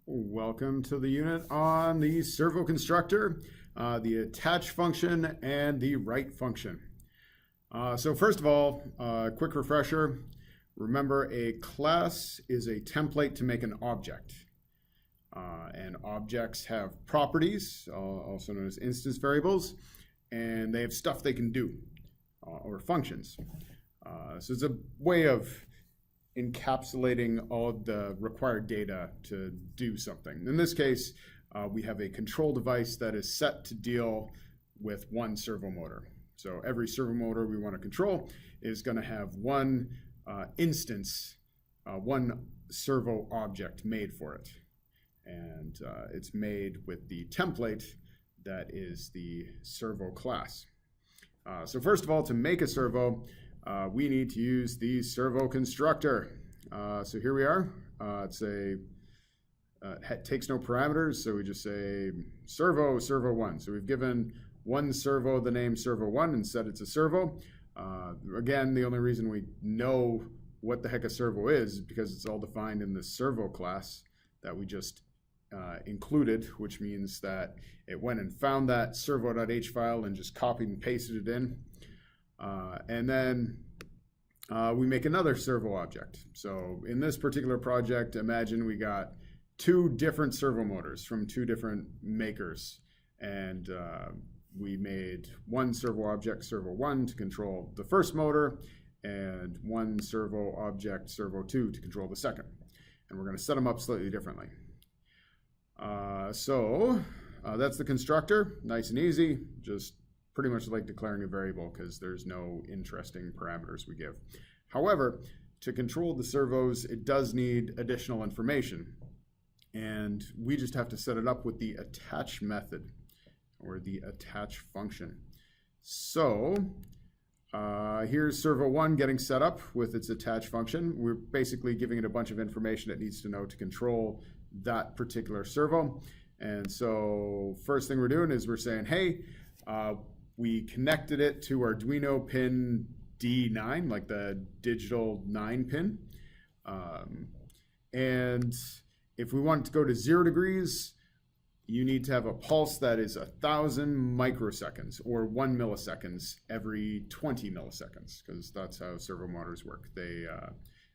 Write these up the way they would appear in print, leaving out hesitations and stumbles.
Welcome to the unit on the servo constructor, the attach function, and the write function. So first of all, quick refresher. Remember, a class is a template to make an object. And objects have properties, also known as instance variables, and they have stuff they can do, or functions. So it's a way of encapsulating all of the required data to do something. In this case, we have a control device that is set to deal with one servo motor. So every servo motor we want to control is going to have one instance, one servo object made for it. And it's made with the template that is the servo class. So first of all, to make a servo, we need to use the servo constructor. So here we are. It takes no parameters, so we just say servo1. So we've given one servo the name servo1 and said it's a servo. Again, the only reason we know what the heck a servo is because it's all defined in the servo class that we just included, which means that it went and found that servo.h file and just copied and pasted it in. And then we make another servo object. So in this particular project, imagine we got two different servo motors from two different makers. And we made one servo object, servo1, to control the first motor, and one servo object, servo2, to control the second. And we're going to set them up slightly differently. That's the constructor, nice and easy, just pretty much like declaring a variable because there's no interesting parameters we give. However, to control the servos, it does need additional information. And we just have to set it up with the attach method or the attach function. So here's servo1 getting set up with its attach function. We're basically giving it a bunch of information it needs to know to control that particular servo. And so first thing we're doing is we're saying, hey, we connected it to Arduino pin D9, like the digital 9 pin. And if we want it to go to 0 degrees, you need to have a pulse that is 1,000 microseconds or 1 milliseconds every 20 milliseconds, because that's how servo motors work. They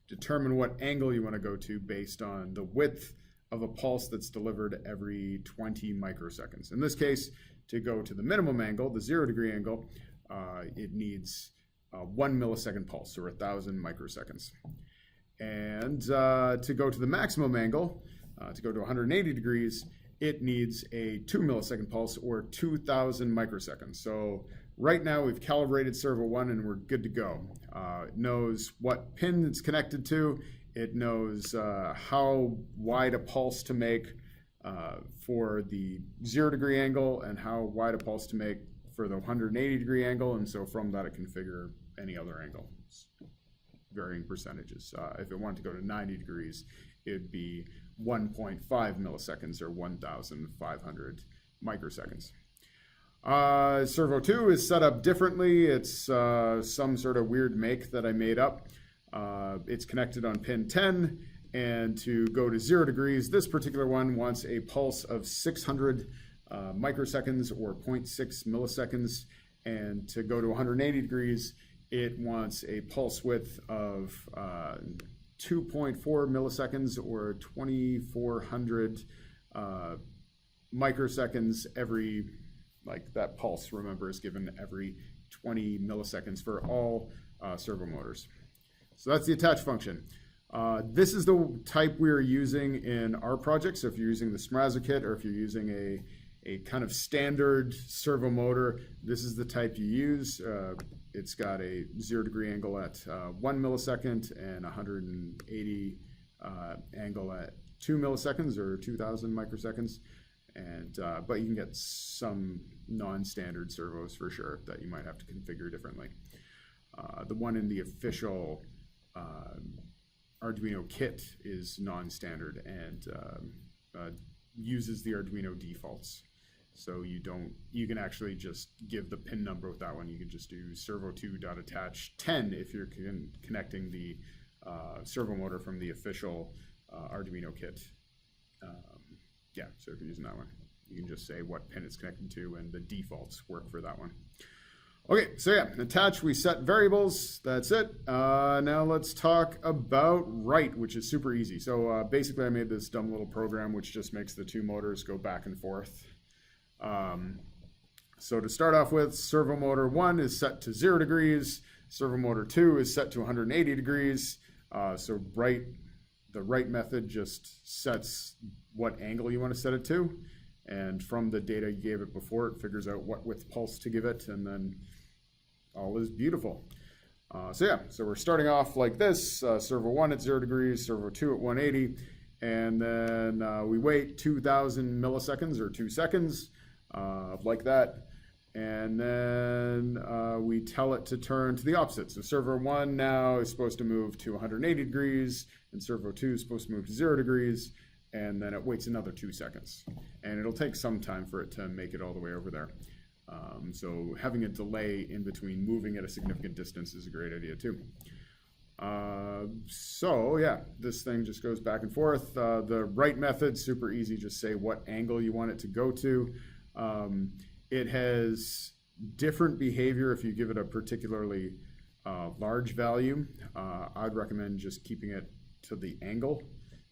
determine what angle you want to go to based on the width of a pulse that's delivered every 20 microseconds. In this case, to go to the minimum angle, the 0 degree angle, it needs 1 millisecond pulse, or 1,000 microseconds. And to go to the maximum angle, to go to 180 degrees, it needs a 2 millisecond pulse, or 2,000 microseconds. So right now we've calibrated servo1 and we're good to go. It knows what pin it's connected to. It knows how wide a pulse to make for the 0 degree angle and how wide a pulse to make for the 180 degree angle. And so from that, it can configure any other angle, varying percentages. If it wanted to go to 90 degrees, it'd be 1.5 milliseconds or 1,500 microseconds. Servo2 is set up differently. It's some sort of weird make that I made up. It's connected on pin 10, and to go to 0 degrees, this particular one wants a pulse of 600 microseconds or 0.6 milliseconds, and to go to 180 degrees, it wants a pulse width of 2.4 milliseconds or 2,400 microseconds every, like that pulse, remember, is given every 20 milliseconds for all servo motors. So that's the attach function. This is the type we're using in our project. So if you're using the Smraza kit, or if you're using a kind of standard servo motor, this is the type you use. It's got a 0 degree angle at 1 millisecond and 180 angle at 2 milliseconds or 2,000 microseconds. And but you can get some non-standard servos for sure that you might have to configure differently. The one in the official Arduino kit is non-standard and uses the Arduino defaults. So you can actually just give the pin number with that one. You can just do servo2.attach 10 if you're connecting the servo motor from the official Arduino kit. yeah, so if you're using that one, you can just say what pin it's connected to, and the defaults work for that one. Okay, so yeah, attach, we set variables, that's it. Now let's talk about write, which is super easy. So basically I made this dumb little program which just makes the two motors go back and forth. So to start off with, servo motor 1 is set to 0 degrees, servo motor 2 is set to 180 degrees. So the write method just sets what angle you want to set it to. And from the data you gave it before, it figures out what width pulse to give it, and then all is beautiful. So yeah, so we're starting off like this, servo 1 at 0 degrees, servo 2 at 180, and then we wait 2,000 milliseconds or 2 seconds, like that. And then we tell it to turn to the opposite. So servo 1 now is supposed to move to 180 degrees, and servo 2 is supposed to move to 0 degrees, and then it waits another 2 seconds. And it'll take some time for it to make it all the way over there. So having a delay in between moving at a significant distance is a great idea too. So yeah, this thing just goes back and forth. The write method, super easy, just say what angle you want it to go to. It has different behavior if you give it a particularly large value. I'd recommend just keeping it to the angle.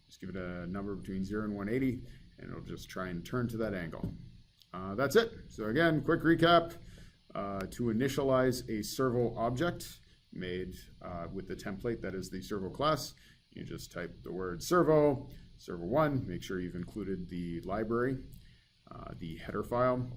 Just give it a number between 0 and 180, and it'll just try and turn to that angle. That's it. So again, quick recap. To initialize a servo object made with the template that is the servo class, you just type the word servo, servo1, make sure you've included the library, the header file.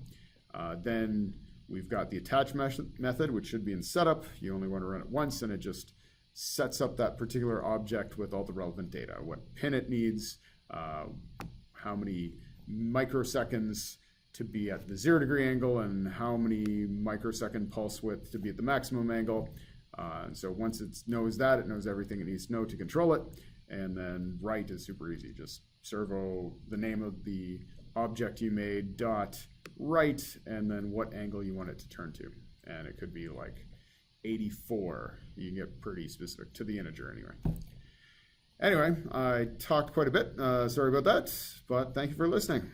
Then we've got the attach method, which should be in setup. You only want to run it once, and it just sets up that particular object with all the relevant data, what pin it needs, how many microseconds to be at the 0 degree angle, and how many microsecond pulse width to be at the maximum angle. And so once it knows that, it knows everything it needs to know to control it. And then write is super easy. Just servo the name of the object you made dot write, and then what angle you want it to turn to. And it could be like 84. You can get pretty specific to the integer anyway. Anyway, I talked quite a bit. Sorry about that, but thank you for listening.